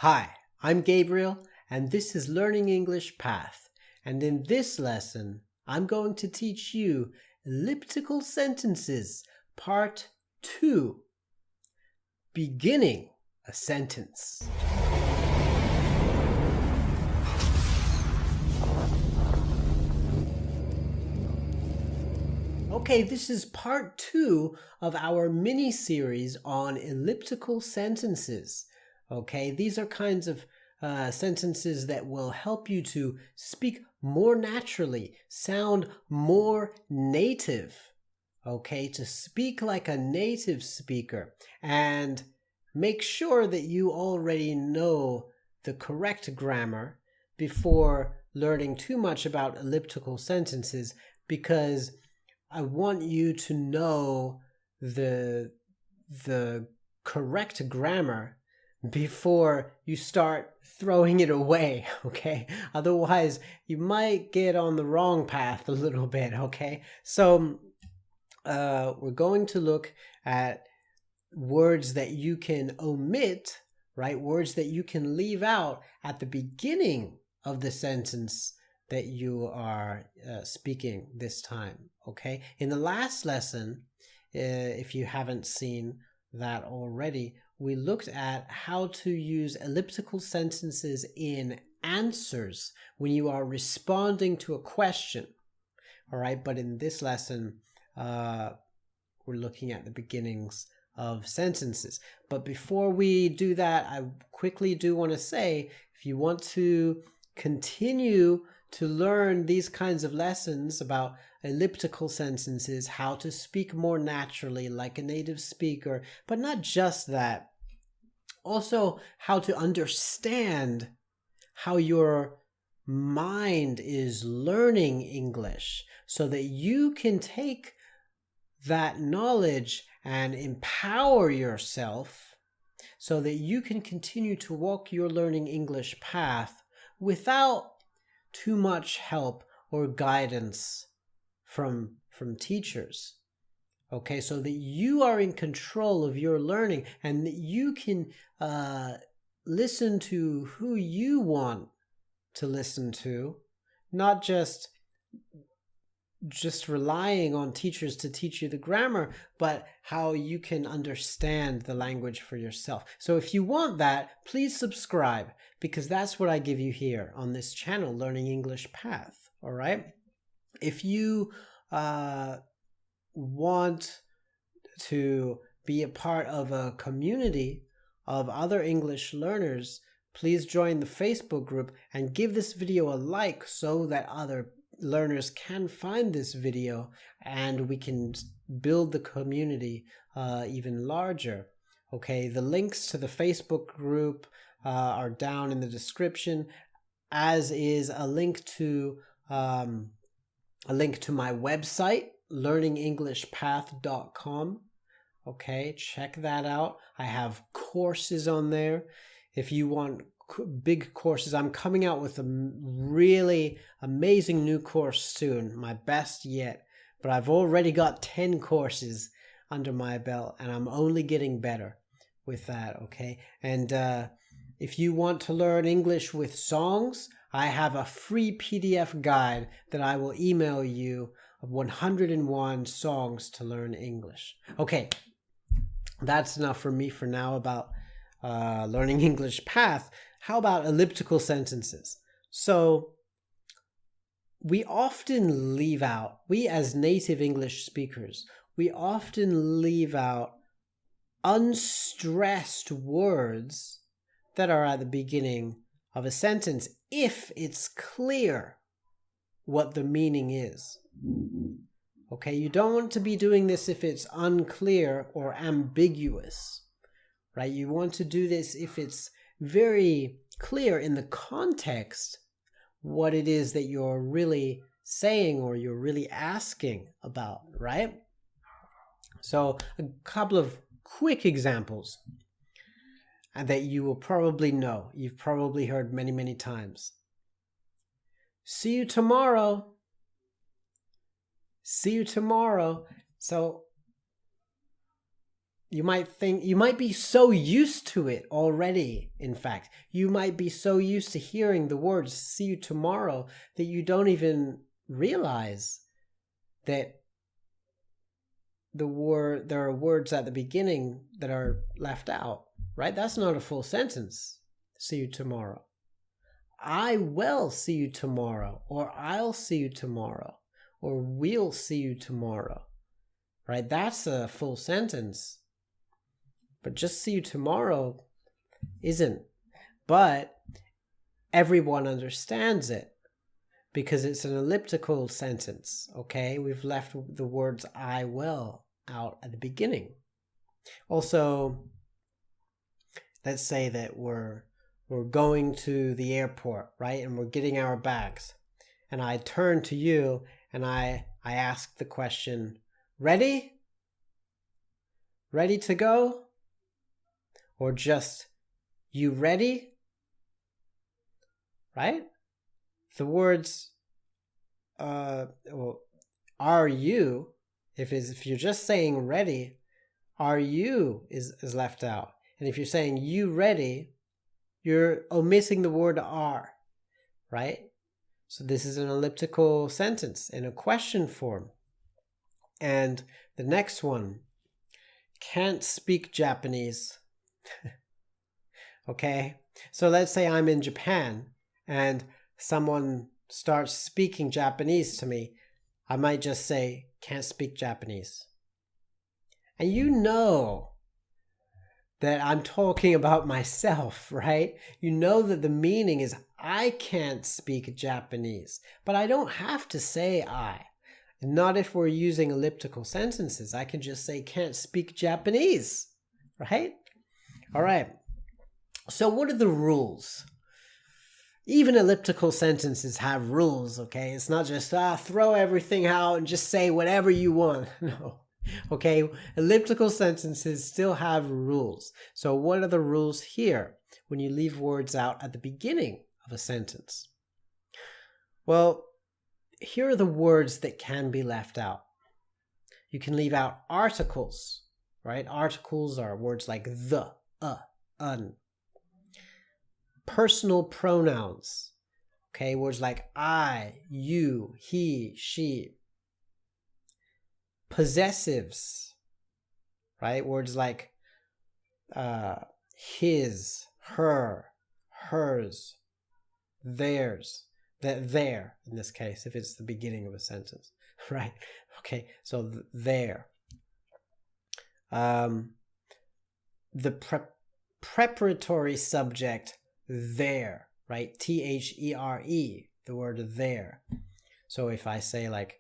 Hi, I'm Gabriel, and this is Learning English Path. And in this lesson, I'm going to teach you elliptical sentences, part 2. Beginning a sentence. Okay, this is part 2 of our mini-series on elliptical sentences. Okay, these are kinds of sentences that will help you to speak more naturally, sound more native. Okay, to speak like a native speaker, and make sure that you already know the correct grammar before learning too much about elliptical sentences, because I want you to know the correct grammar before you start throwing it away, okay? Otherwise, you might get on the wrong path a little bit, okay? So we're going to look at words that you can omit, right? Words that you can leave out at the beginning of the sentence that you are speaking this time, okay? In the last lesson, if you haven't seen that already, we looked at how to use elliptical sentences in answers when you are responding to a question, all right? But in this lesson, we're looking at the beginnings of sentences. But before we do that, I quickly do want to say, if you want to continue to learn these kinds of lessons about elliptical sentences, how to speak more naturally like a native speaker, but not just that, also how to understand how your mind is learning English so that you can take that knowledge and empower yourself so that you can continue to walk your learning English path without too much help or guidance from teachers. Okay, so that you are in control of your learning and that you can listen to who you want to listen to, not just relying on teachers to teach you the grammar, but how you can understand the language for yourself. So if you want that, please subscribe, because that's what I give you here on this channel, Learning English Path, all right? If you want to be a part of a community of other English learners, please join the Facebook group and give this video a like so that other learners can find this video and we can build the community even larger. Okay, the links to the Facebook group are down in the description, as is a link to my website, learningenglishpath.com. Okay, check that out. I have courses on there. If you want big courses, I'm coming out with a really amazing new course soon, my best yet. But I've already got 10 courses under my belt, and I'm only getting better with that, okay? And if you want to learn English with songs, I have a free PDF guide that I will email you of 101 songs to learn English. Okay, that's enough for me for now about learning English path. How about elliptical sentences? So we often leave out, we as native English speakers, we often leave out unstressed words that are at the beginning of a sentence if it's clear what the meaning is. Okay, you don't want to be doing this if it's unclear or ambiguous, right? You want to do this if it's very clear in the context what it is that you're really saying or you're really asking about, right? So a couple of quick examples that you will probably know. You've probably heard many, many times. See you tomorrow. See you tomorrow. So you might be so used to it already. In fact, you might be so used to hearing the words "see you tomorrow" that you don't even realize that there are words at the beginning that are left out, right? That's not a full sentence. See you tomorrow. I will see you tomorrow, or I'll see you tomorrow, or we'll see you tomorrow, right? That's a full sentence. But just see you tomorrow isn't. But everyone understands it because it's an elliptical sentence, okay? We've left the words I will out at the beginning. Also, let's say that we're going to the airport, right? And we're getting our bags. And I turn to you and I ask the question, ready? Ready to go? Or just, you ready? Right? The words, are you, if you're just saying ready, are you is left out. And if you're saying you ready, you're omitting the word are, right? So this is an elliptical sentence in a question form. And the next one, can't speak Japanese. Okay, so let's say I'm in Japan and someone starts speaking Japanese to me. I might just say, can't speak Japanese. And you know that I'm talking about myself, right? You know that the meaning is I can't speak Japanese, but I don't have to say I. Not if we're using elliptical sentences. I can just say can't speak Japanese, right? All right. So what are the rules? Even elliptical sentences have rules, okay? It's not just throw everything out and just say whatever you want. No. Okay, elliptical sentences still have rules. So what are the rules here when you leave words out at the beginning of a sentence? Well, here are the words that can be left out. You can leave out articles, right? Articles are words like the, un. Personal pronouns, okay? Words like I, you, he, she. Possessives, right? Words like his, her, hers, theirs, their, in this case, if it's the beginning of a sentence, right? Okay, so there. The preparatory subject, there, right? THERE, the word there. So if I say like,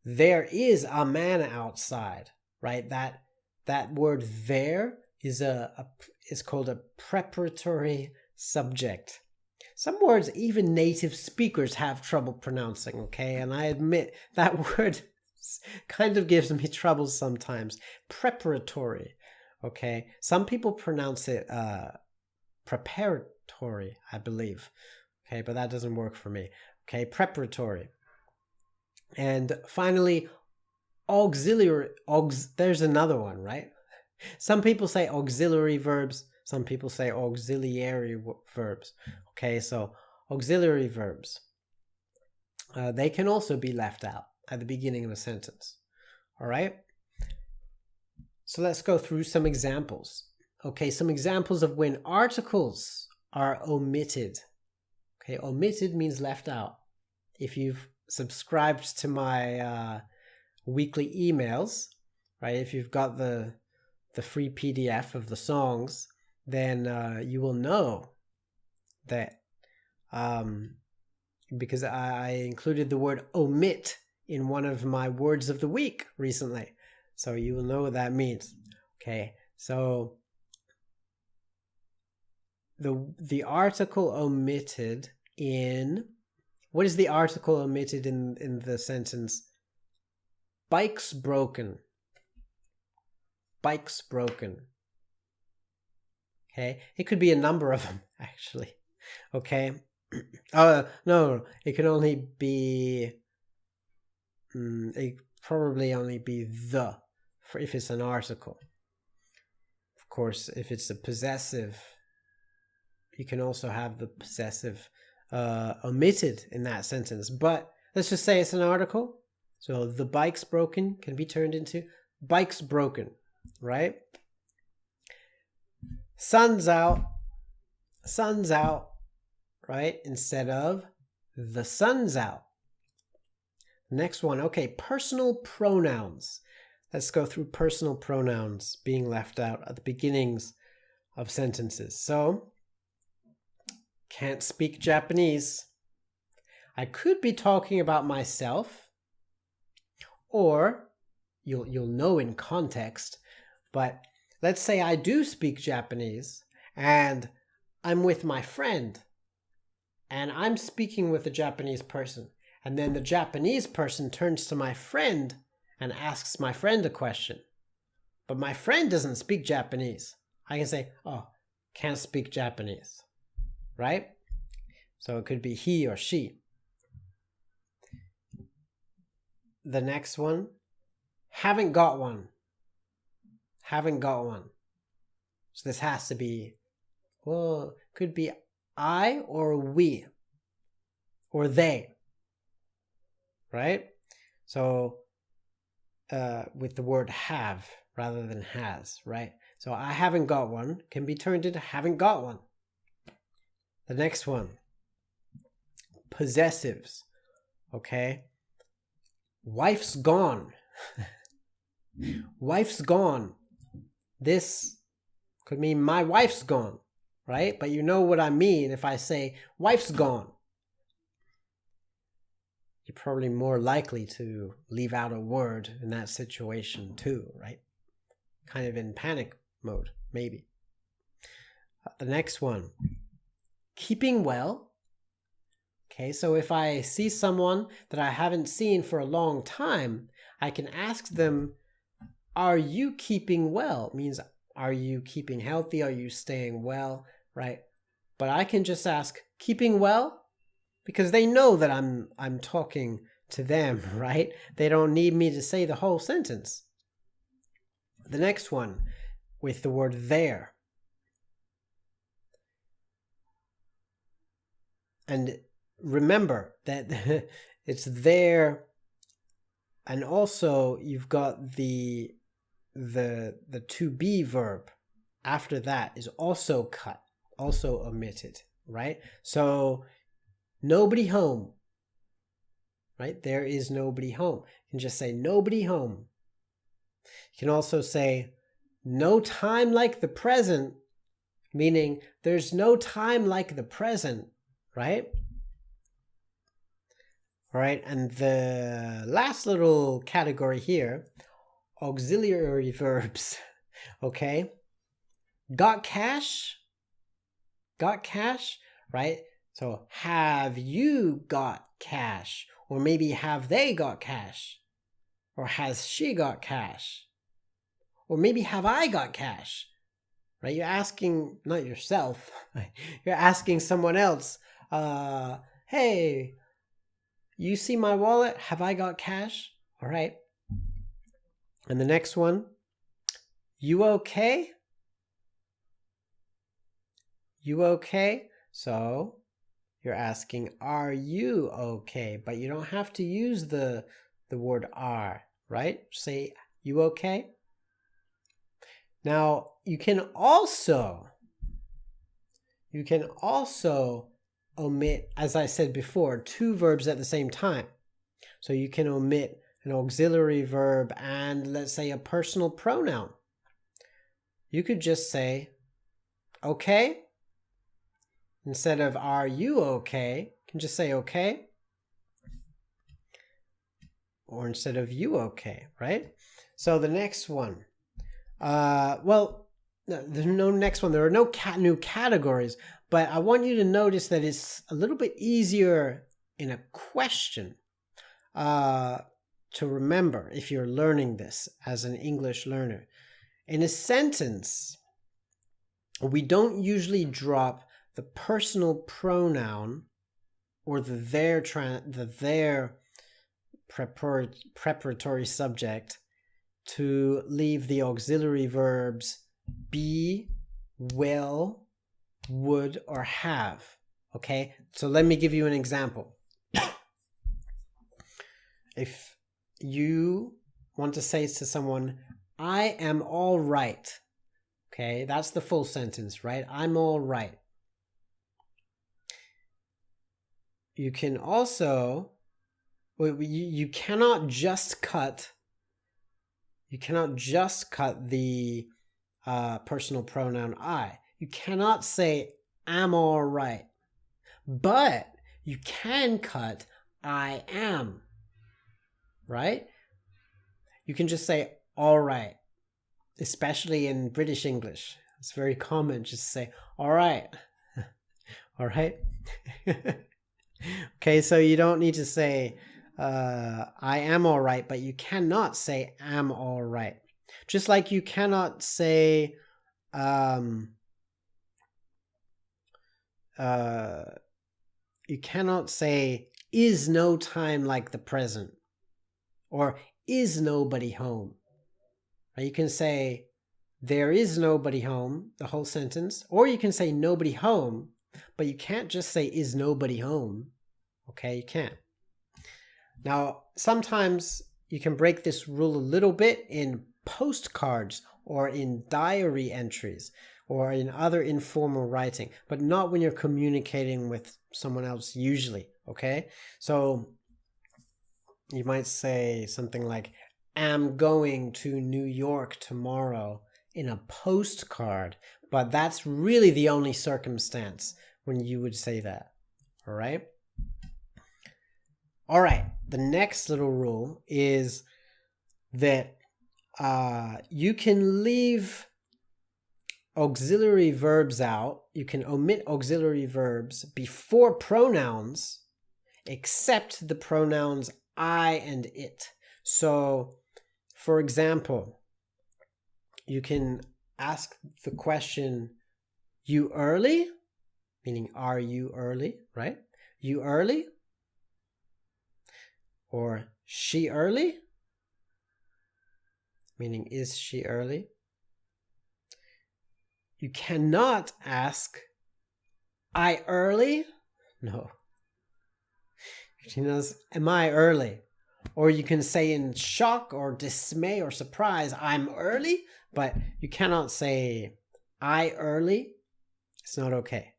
there is a man outside, right? That word there is called a preparatory subject. Some words even native speakers have trouble pronouncing, okay? And I admit that word kind of gives me trouble sometimes. Preparatory, okay? Some people pronounce it preparatory, I believe. Okay, but that doesn't work for me. Okay, preparatory. And finally, auxiliary. There's another one, right? Some people say auxiliary verbs. Some people say auxiliary verbs. Okay, so auxiliary verbs. They can also be left out at the beginning of a sentence. All right? So let's go through some examples. Okay, some examples of when articles are omitted. Okay, omitted means left out. If you've subscribed to my weekly emails, right? If you've got the free PDF of the songs, then you will know that because I included the word omit in one of my words of the week recently. So you will know what that means. Okay, so the article omitted in... What is the article omitted in the sentence? Bike's broken. Bike's broken. Okay, it could be a number of them, actually. Okay. No, it can only be... it probably only be the for if it's an article. Of course, if it's a possessive, you can also have the possessive omitted in that sentence. But let's just say it's an article. So the bike's broken can be turned into bike's broken, right? Sun's out, right? Instead of the sun's out. Next one, okay, personal pronouns. Let's go through personal pronouns being left out at the beginnings of sentences. So, can't speak Japanese. I could be talking about myself, or you'll know in context, but let's say I do speak Japanese and I'm with my friend and I'm speaking with a Japanese person, and then the Japanese person turns to my friend and asks my friend a question, but my friend doesn't speak Japanese. I can say, oh, can't speak Japanese, right? So it could be he or she. The next one, haven't got one. Haven't got one. So this has to be, well, could be I or we or they, right? So with the word have rather than has, right? So I haven't got one can be turned into haven't got one. The next one, possessives, okay? Wife's gone. Wife's gone. This could mean my wife's gone, right? But you know what I mean if I say wife's gone. You're probably more likely to leave out a word in that situation too, right? Kind of in panic mode, maybe. The next one, keeping well. Okay, so if I see someone that I haven't seen for a long time, I can ask them, are you keeping well? It means, are you keeping healthy? Are you staying well, right? But I can just ask, keeping well? Because they know that I'm talking to them, right? They don't need me to say the whole sentence. The next one, with the word there. And remember that it's there, and also you've got the to be verb after that is also cut, also omitted, right? So nobody home, right? There is nobody home. You can just say nobody home. You can also say no time like the present, meaning there's no time like the present, right? All right, and the last little category here, auxiliary verbs, okay? Got cash, right? So have you got cash? Or maybe have they got cash? Or has she got cash? Or maybe have I got cash? Right? You're asking, not yourself, right? You're asking someone else, hey, you see my wallet? Have I got cash? All right. And the next one, you okay? You okay? So you're asking, are you okay? But you don't have to use the word are, right? Say, you okay? Now, you can also omit, as I said before, two verbs at the same time. So you can omit an auxiliary verb and, let's say, a personal pronoun. You could just say, okay. Instead of are you okay, you can just say okay. Or instead of you okay, right? So the next one. Well, there's no next one. There are no new categories. But I want you to notice that it's a little bit easier in a question to remember if you're learning this as an English learner. In a sentence, we don't usually drop the personal pronoun or the their preparatory subject to leave the auxiliary verbs be, will, would, or have. Okay, so let me give you an example. If you want to say to someone, I am all right. Okay, that's the full sentence, right? I'm all right. You can also, you cannot just cut the personal pronoun I. You cannot say I'm all right. But you can cut I am, right? You can just say all right, especially in British English. It's very common just to say all right. All right. Okay, so you don't need to say I am all right, but you cannot say am all right. Just like you cannot say is no time like the present, or is nobody home. You can say there is nobody home, the whole sentence, or you can say nobody home, but you can't just say is nobody home. Okay, you can't. Now, sometimes you can break this rule a little bit in postcards or in diary entries or in other informal writing, but not when you're communicating with someone else usually, okay? So you might say something like, I'm going to New York tomorrow in a postcard, but that's really the only circumstance when you would say that, all right? All right, the next little rule is that you can leave auxiliary verbs out. You can omit auxiliary verbs before pronouns, except the pronouns I and it. So, for example, you can ask the question, you early? Meaning, are you early, right? You early? Or she early? Meaning, is she early? You cannot ask, I early? No. She knows, am I early? Or you can say in shock or dismay or surprise, I'm early, but you cannot say, I early. It's not okay.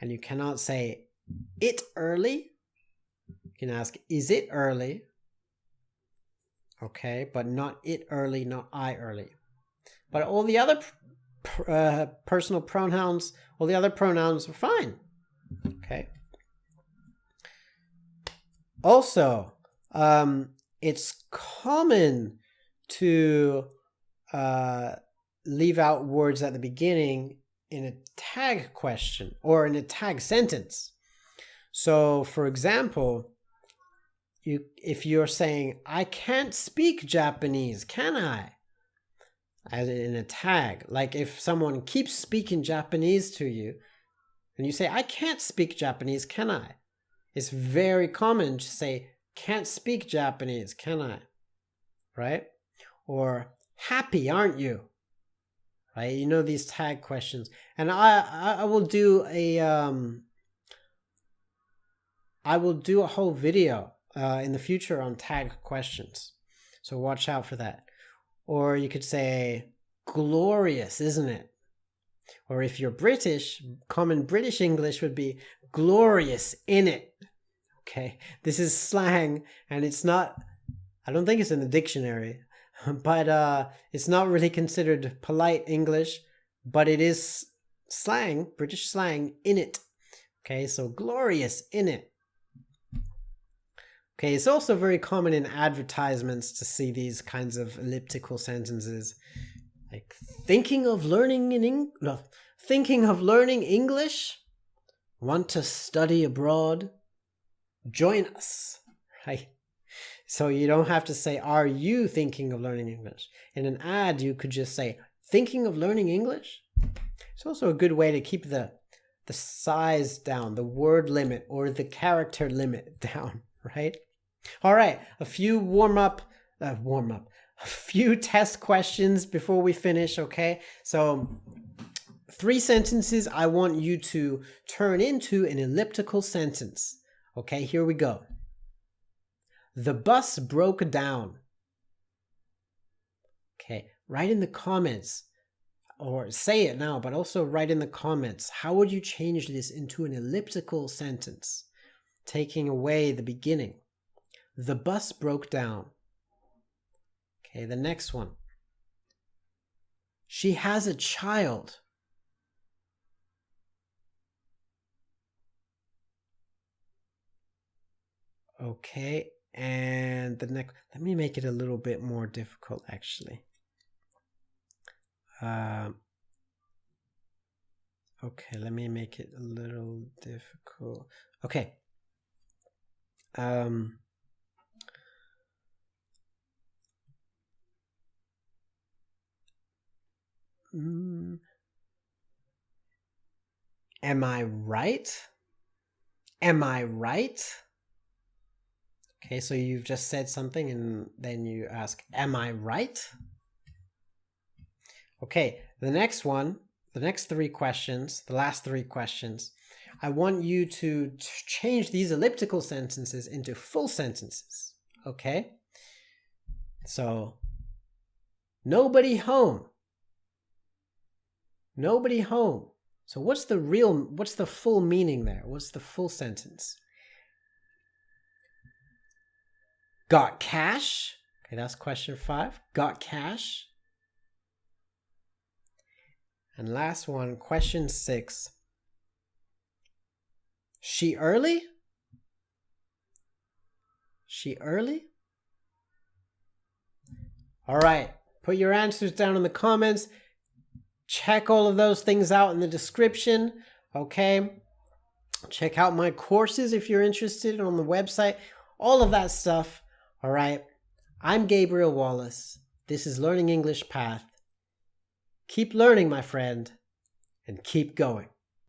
And you cannot say, it early. You can ask, is it early? Okay, but not it early, not I early. But all the other personal pronouns, all the other pronouns are fine. Okay. Also, it's common to leave out words at the beginning in a tag question or in a tag sentence. So, for example, if you're saying, I can't speak Japanese, can I? As in a tag, like if someone keeps speaking Japanese to you, and you say, I can't speak Japanese, can I? It's very common to say, can't speak Japanese, can I? Right? Or, happy, aren't you? Right? You know these tag questions. And I will do a whole video in the future on tag questions. So watch out for that. Or you could say, glorious, isn't it? Or if you're British, common British English would be glorious, innit? Okay, this is slang, and it's not, I don't think it's in the dictionary, but it's not really considered polite English, but it is slang, British slang, innit. Okay, so glorious, innit? Okay, it's also very common in advertisements to see these kinds of elliptical sentences, like thinking of learning English? Want to study abroad? Join us, right? So you don't have to say, are you thinking of learning English? In an ad, you could just say, thinking of learning English? It's also a good way to keep the size down, the word limit or the character limit down, right? All right, a few warm up, a few test questions before we finish, okay? So 3 sentences I want you to turn into an elliptical sentence. Okay, here we go. The bus broke down. Okay, write in the comments, or say it now, but also write in the comments, how would you change this into an elliptical sentence, taking away the beginning? The bus broke down. Okay, the next one. She has a child. Okay, and the next, let me make it a little bit more difficult actually. Okay, let me make it a little difficult. Okay. Am I right? Am I right? Okay, so you've just said something and then you ask, am I right? Okay, the next one, the next 3 questions, the last 3 questions, I want you to change these elliptical sentences into full sentences. Okay? So, nobody home. Nobody home. So what's the full meaning there? What's the full sentence? Got cash? Okay, that's question 5. Got cash? And last one, question 6. She early? She early? All right, put your answers down in the comments. Check all of those things out in the description, okay? Check out my courses if you're interested on the website, all of that stuff, all right? I'm Gabriel Wallace. This is Learning English Path. Keep learning, my friend, and keep going.